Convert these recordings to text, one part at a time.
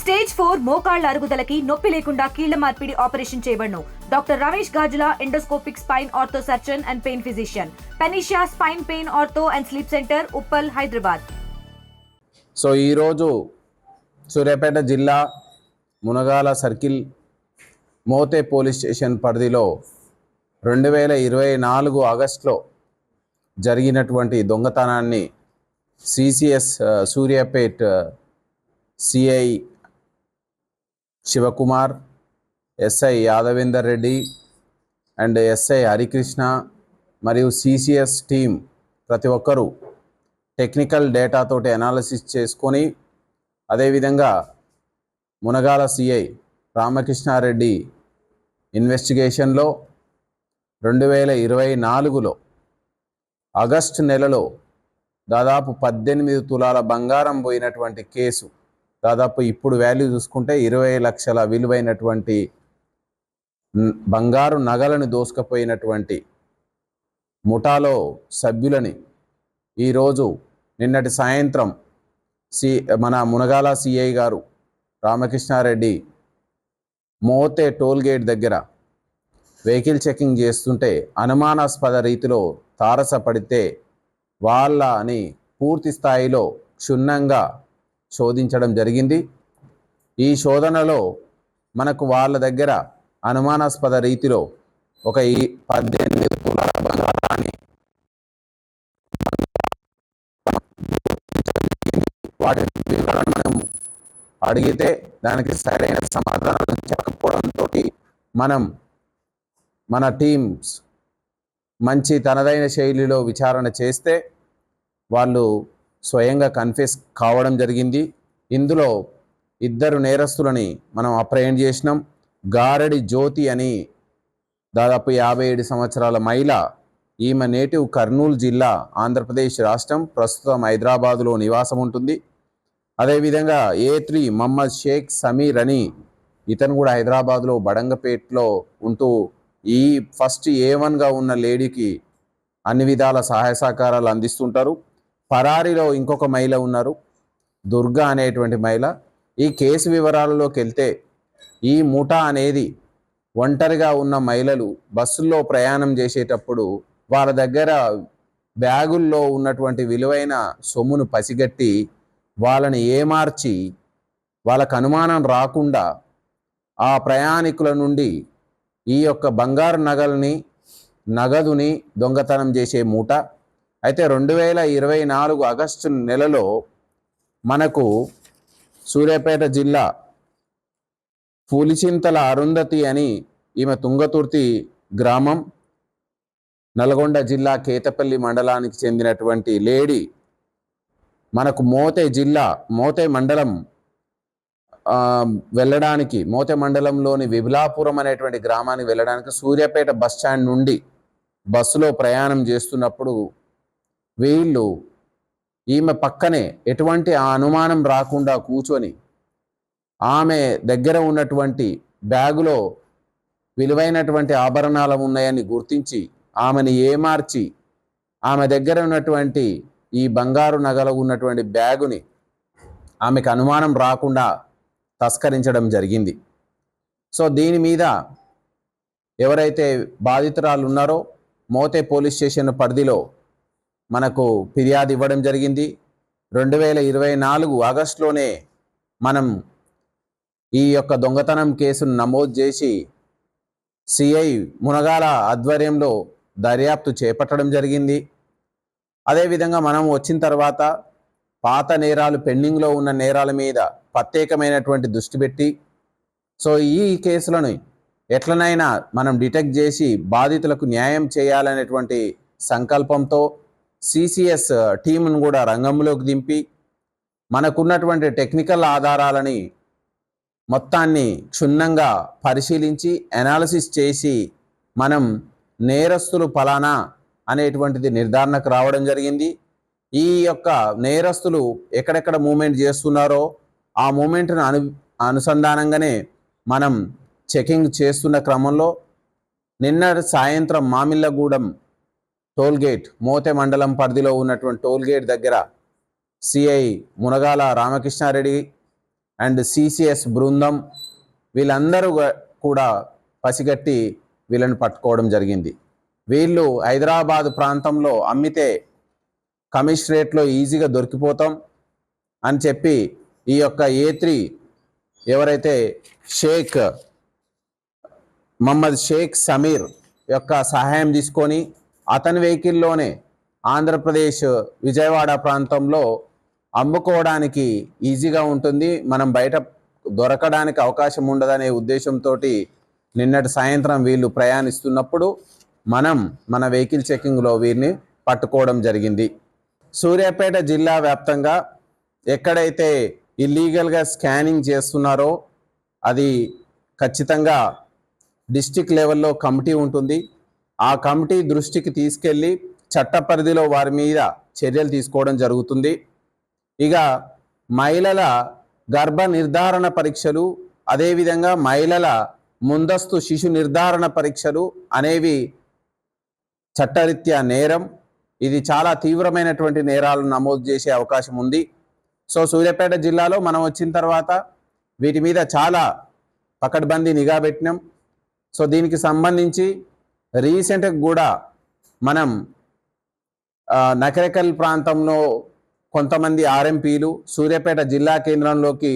Stage 4 మోకాళ్ల అరుగుదలకి నొప్పి లేకుండా కీళ్ల మార్పిడి ఆపరేషన్ చేయబడును. Doctor Ramesh Gajula, endoscopic spine ortho surgeon and pain physician, Panacea spine pain ortho and sleep centre, Uppal, Hyderabad. So ఈరోజు సూర్యాపేట జిల్లా Munagala circle Mothe police station పరిధిలో 2024 ఆగస్టులో జరిగినటువంటి దొంగతనాన్ని CCS Suryapet CI Shivakumar, SI Yadavender Reddy and SI Harikrishna మరియు సిసిఎస్ టీం ప్రతి ఒక్కరూ టెక్నికల్ డేటాతోటి అనాలిసిస్ చేసుకొని, అదేవిధంగా మునగాల సిఐ రామకృష్ణారెడ్డి ఇన్వెస్టిగేషన్లో 2024లో ఆగస్టు నెలలో దాదాపు 18 తులాల బంగారం పోయినటువంటి కేసు, దాదాపు ఇప్పుడు వాల్యూ చూసుకుంటే 20 లక్షల విలువైనటువంటి బంగారు నగలను దోసుకుపోయినటువంటి ముఠాలో సభ్యులని ఈరోజు నిన్నటి సాయంత్రం మన మునగాల సిఐ గారు రామకృష్ణారెడ్డి మోతే టోల్గేట్ దగ్గర వెహికల్ చెకింగ్ చేస్తుంటే అనుమానాస్పద రీతిలో తారసపడితే వాళ్ళని పూర్తి స్థాయిలో క్షుణ్ణంగా శోధించడం జరిగింది. ఈ శోధనలో మనకు వాళ్ళ దగ్గర అనుమానాస్పద రీతిలో ఒక 18 తులాల బంగారాన్ని వాటి వివరణను అడిగితే దానికి సరైన సమాధానం చెప్పకపోవడంతో మన టీమ్స్ మంచి తనదైన శైలిలో విచారణ చేస్తే వాళ్ళు స్వయంగా కన్ఫెస్ కావడం జరిగింది. ఇందులో 2 నేరస్తులని మనం అప్రహెండ్ చేసినాం. గారడి జ్యోతి అని దాదాపు 57 సంవత్సరాల మహిళ, ఈమె నేటివ్ కర్నూలు జిల్లా, ఆంధ్రప్రదేశ్ రాష్ట్రం, ప్రస్తుతం హైదరాబాదులో నివాసం ఉంటుంది. అదేవిధంగా A3 మహమ్మద్ షేక్ సమీర్ అని, ఇతను కూడా హైదరాబాద్లో బడంగపేటలో ఉంటూ ఈ ఫస్ట్ A1గా ఉన్న లేడీకి అన్ని విధాల సహాయ సహకారాలు అందిస్తుంటారు. పరారీలో ఇంకొక మహిళ ఉన్నారు, దుర్గా అనేటువంటి మహిళ. ఈ కేసు వివరాలలోకి వెళ్తే ఈ ముఠా అనేది ఒంటరిగా ఉన్న మహిళలు బస్సుల్లో ప్రయాణం చేసేటప్పుడు వాళ్ళ దగ్గర బ్యాగుల్లో ఉన్నటువంటి విలువైన సొమ్మును పసిగట్టి వాళ్ళని ఏమార్చి వాళ్ళకు అనుమానం రాకుండా ఆ ప్రయాణికుల నుండి ఈ యొక్క బంగారు నగదుని దొంగతనం చేసే మూట. అయితే 2024 ఆగస్టు నెలలో మనకు సూర్యాపేట జిల్లా పూలిచింతల అరుంధతి అని, ఈమె తుంగతుర్తి గ్రామం, నల్గొండ జిల్లా కేతపల్లి మండలానికి చెందినటువంటి లేడీ మనకు మోతే మండలం వెళ్ళడానికి, మోతే మండలంలోని విబులాపురం అనేటువంటి గ్రామానికి వెళ్ళడానికి సూర్యాపేట బస్ స్టాండ్ నుండి బస్సులో ప్రయాణం చేస్తున్నప్పుడు వీళ్ళు ఈమె పక్కనే ఎటువంటి అనుమానం రాకుండా కూర్చొని ఆమె దగ్గర ఉన్నటువంటి బ్యాగులో విలువైనటువంటి ఆభరణాలు ఉన్నాయని గుర్తించి ఆమెను ఏమార్చి ఆమె దగ్గర ఉన్నటువంటి ఈ బంగారు నగలు ఉన్నటువంటి బ్యాగుని ఆమెకు అనుమానం రాకుండా తస్కరించడం జరిగింది. సో దీని మీద ఎవరైతే బాధితురాలు ఉన్నారో మోతే పోలీస్ స్టేషన్ పరిధిలో మనకు ఫిర్యాదు ఇవ్వడం జరిగింది. 2024 ఆగస్టులోనే మనం ఈ యొక్క దొంగతనం కేసును నమోదు చేసి సిఐ మునగాల ఆధ్వర్యంలో దర్యాప్తు చేపట్టడం జరిగింది. అదేవిధంగా మనం వచ్చిన తర్వాత పాత నేరాలు, పెండింగ్లో ఉన్న నేరాల మీద ప్రత్యేకమైనటువంటి దృష్టి పెట్టి సో ఈ కేసులను ఎట్లనైనా మనం డిటెక్ట్ చేసి బాధితులకు న్యాయం చేయాలనేటువంటి సంకల్పంతో సిసిఎస్ టీంను కూడా రంగంలోకి దింపి మనకున్నటువంటి టెక్నికల్ ఆధారాలని మొత్తాన్ని క్షుణ్ణంగా పరిశీలించి అనాలిసిస్ చేసి మనం నేరస్తులు ఫలానా అనేటువంటిది నిర్ధారణకు రావడం జరిగింది. ఈ యొక్క నేరస్తులు ఎక్కడెక్కడ మూమెంట్ చేస్తున్నారో ఆ మూమెంట్ను అనుసంధానంగానే మనం చెకింగ్ చేస్తున్న క్రమంలో నిన్న సాయంత్రం మామిళ్ళగూడెం టోల్గేట్, మోతే మండలం పరిధిలో ఉన్నటువంటి టోల్గేట్ దగ్గర CI Munagala Ramakrishna Reddy and CCS బృందం వీళ్ళందరూ కూడా పసిగట్టి వీళ్ళని పట్టుకోవడం జరిగింది. వీళ్ళు హైదరాబాద్ ప్రాంతంలో అమ్మితే కమిషనరేట్లో ఈజీగా దొరికిపోతాం అని చెప్పి ఈ యొక్క A3 ఎవరైతే మహమ్మద్ షేక్ సమీర్ యొక్క సహాయం తీసుకొని అతని వెహికల్లోనే ఆంధ్రప్రదేశ్ విజయవాడ ప్రాంతంలో అమ్ముకోవడానికి ఈజీగా ఉంటుంది, మనం బయట దొరకడానికి అవకాశం ఉండదనే ఉద్దేశంతో నిన్నటి సాయంత్రం వీళ్ళు ప్రయాణిస్తున్నప్పుడు మన వెహికల్ చెకింగ్లో వీరిని పట్టుకోవడం జరిగింది. సూర్యాపేట జిల్లా వ్యాప్తంగా ఎక్కడైతే ఇల్లీగల్గా స్కానింగ్ చేస్తున్నారో అది ఖచ్చితంగా డిస్ట్రిక్ట్ లెవెల్లో కమిటీ ఉంటుంది. ఆ కమిటీ దృష్టికి తీసుకెళ్ళి చట్ట పరిధిలో వారి మీద చర్యలు తీసుకోవడం జరుగుతుంది. ఇక మహిళల గర్భ నిర్ధారణ పరీక్షలు, అదేవిధంగా మహిళల ముందస్తు శిశు నిర్ధారణ పరీక్షలు అనేవి చట్టరీత్యా నేరం. ఇది చాలా తీవ్రమైనటువంటి నేరాలను నమోదు చేసే అవకాశం ఉంది. సో సూర్యాపేట జిల్లాలో మనం వచ్చిన తర్వాత వీటి మీద చాలా పకడ్బందీ నిఘా పెట్టినాం. సో దీనికి సంబంధించి రీసెంట్గా కూడా మనం నకరేకల్ ప్రాంతంలో కొంతమంది RMPలు సూర్యాపేట జిల్లా కేంద్రంలోకి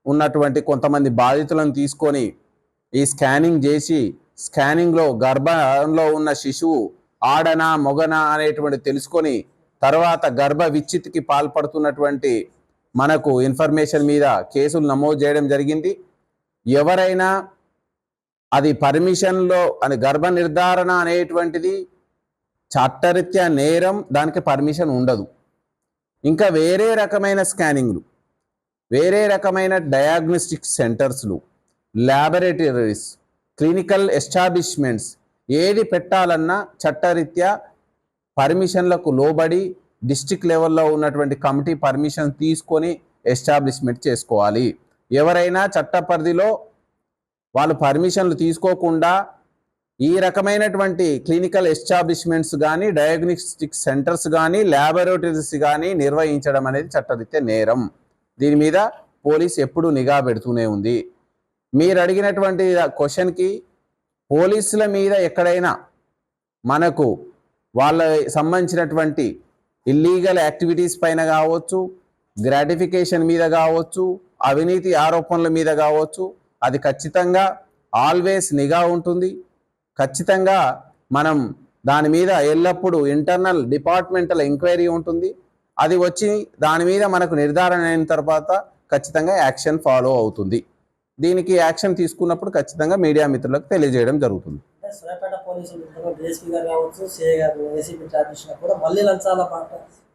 ఉన్నటువంటి కొంతమంది బాధితులను తీసుకొని ఈ స్కానింగ్ చేసి స్కానింగ్లో గర్భంలో ఉన్న శిశువు ఆడనా మొగనా అనేటువంటి తెలుసుకొని తర్వాత గర్భ విచ్ఛిత్తికి పాల్పడుతున్నటువంటి మనకు ఇన్ఫర్మేషన్ మీద కేసులు నమోదు చేయడం జరిగింది. ఎవరైనా అది పర్మిషన్లో అని గర్భ నిర్ధారణ అనేటువంటిది చట్టరీత్యా నేరం, దానికి పర్మిషన్ ఉండదు. ఇంకా వేరే రకమైన స్కానింగ్లు, వేరే రకమైన డయాగ్నోస్టిక్ సెంటర్స్లు, ల్యాబొరేటరీస్, క్లినికల్ ఎస్టాబ్లిష్మెంట్స్ ఏది పెట్టాలన్నా చట్టరీత్యా పర్మిషన్లకు లోబడి డిస్ట్రిక్ట్ లెవెల్లో ఉన్నటువంటి కమిటీ పర్మిషన్ తీసుకొని ఎస్టాబ్లిష్మెంట్ చేసుకోవాలి. ఎవరైనా చట్ట పరిధిలో వాళ్ళు పర్మిషన్లు తీసుకోకుండా ఈ రకమైనటువంటి క్లినికల్ ఎస్టాబ్లిష్మెంట్స్ కానీ, డయాగ్నోస్టిక్ సెంటర్స్ కానీ, ల్యాబొరేటరీస్ కానీ నిర్వహించడం అనేది చట్టరీత్యా నేరం. దీని మీద పోలీస్ ఎప్పుడూ నిఘా పెడుతూనే ఉంది. మీరు అడిగినటువంటి క్వశ్చన్కి పోలీసుల మీద ఎక్కడైనా మనకు వాళ్ళ సంబంధించినటువంటి ఇల్లీగల్ యాక్టివిటీస్ పైన కావచ్చు, గ్రాటిఫికేషన్ మీద కావచ్చు, అవినీతి ఆరోపణల మీద కావచ్చు, అది ఖచ్చితంగా ఆల్వేస్ నిఘా ఉంటుంది. ఖచ్చితంగా మనం దాని మీద ఎల్లప్పుడూ ఇంటర్నల్ డిపార్ట్మెంటల్ ఎంక్వైరీ ఉంటుంది. అది వచ్చి దాని మీద మనకు నిర్ధారణ అయిన తర్వాత ఖచ్చితంగా యాక్షన్ ఫాలో అవుతుంది. దీనికి యాక్షన్ తీసుకున్నప్పుడు ఖచ్చితంగా మీడియా మిత్రులకు తెలియజేయడం జరుగుతుంది. సూర్యాపేట పోలీసులు డిఎస్పీ గారు కావచ్చు, సిఐ గారు, ఏసీపీ చార్జ్ చేసినా కూడా మళ్ళీ లంచాల పాట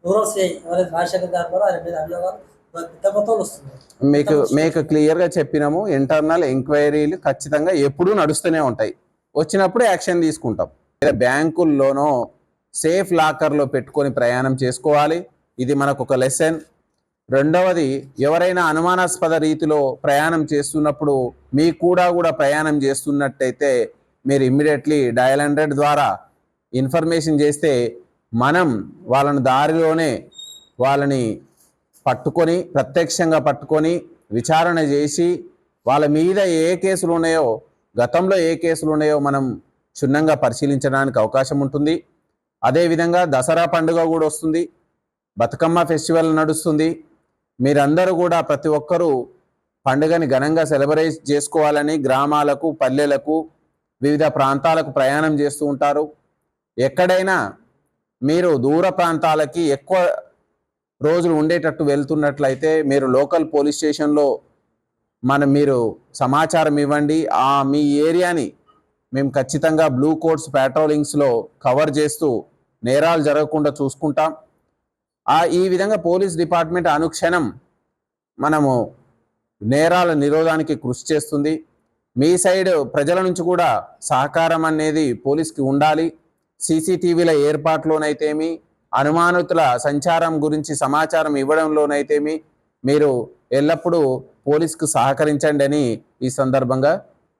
రూరల్ సిఐ ఎవరైతే రాజశేఖర్ గారు కూడా ఆయన మీద అభియోగాలు పెద్ద వస్తుంది. మీకు క్లియర్గా చెప్పినాము, ఇంటర్నల్ ఎంక్వైరీలు ఖచ్చితంగా ఎప్పుడూ నడుస్తూనే ఉంటాయి. వచ్చినప్పుడు యాక్షన్ తీసుకుంటాం. బ్యాంకుల్లోనో సేఫ్ లాకర్లో పెట్టుకొని ప్రయాణం చేసుకోవాలి. ఇది మనకు ఒక లెసన్. రెండవది, ఎవరైనా అనుమానాస్పద రీతిలో ప్రయాణం చేస్తున్నప్పుడు మీకు కూడా ప్రయాణం చేస్తున్నట్టయితే మీరు ఇమ్మీడియట్లీ డయల్ 100 ద్వారా ఇన్ఫర్మేషన్ చేస్తే మనం వాళ్ళని దారిలోనే వాళ్ళని పట్టుకొని ప్రత్యక్షంగా పట్టుకొని విచారణ చేసి వాళ్ళ మీద ఏ కేసులు ఉన్నాయో, గతంలో ఏ కేసులు ఉన్నాయో మనం క్షుణ్ణంగా పరిశీలించడానికి అవకాశం ఉంటుంది. అదేవిధంగా దసరా పండుగ కూడా వస్తుంది, బతుకమ్మ ఫెస్టివల్ నడుస్తుంది. మీరందరూ కూడా ప్రతి ఒక్కరూ పండుగని ఘనంగా సెలబ్రేట్ చేసుకోవాలని గ్రామాలకు, పల్లెలకు, వివిధ ప్రాంతాలకు ప్రయాణం చేస్తూ ఉంటారు. ఎక్కడైనా మీరు దూర ప్రాంతాలకి ఎక్కువ రోజులు ఉండేటట్టు వెళ్తున్నట్లయితే మీరు లోకల్ పోలీస్ స్టేషన్లో మీరు సమాచారం ఇవ్వండి. మీ ఏరియాని మేము ఖచ్చితంగా బ్లూ కోట్స్ ప్యాట్రోలింగ్స్లో కవర్ చేస్తూ నేరాలు జరగకుండా చూసుకుంటాం. ఈ విధంగా పోలీస్ డిపార్ట్మెంట్ అనుక్షణం మనము నేరాల నిరోధానికి కృషి చేస్తుంది. మీ సైడ్ ప్రజల నుంచి కూడా సహకారం అనేది పోలీస్కి ఉండాలి. సీసీటీవీల ఏర్పాటులోనైతేమి, అనుమానితుల సంచారం గురించి సమాచారం ఇవ్వడంలోనైతేమి మీరు ఎల్లప్పుడూ పోలీస్కు సహకరించండి అని ఈ సందర్భంగా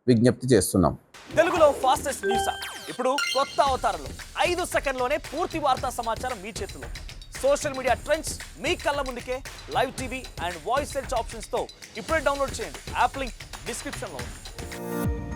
విజ్ఞప్తి చేస్తున్నాం. తెలుగులో ఫాస్టెస్ట్ న్యూస్ ఇప్పుడు కొత్త అవతారంలో 5 సెకండ్లోనే పూర్తి వార్తా సమాచారం మీ చేతిలో. సోషల్ మీడియా ట్రెండ్స్ మీ కళ్ళ ముందుకే live TV and voice search ఆప్షన్స్తో ఇప్పుడే డౌన్లోడ్ చేయండి. యాప్ లింక్ డిస్క్రిప్షన్లో ఉంది.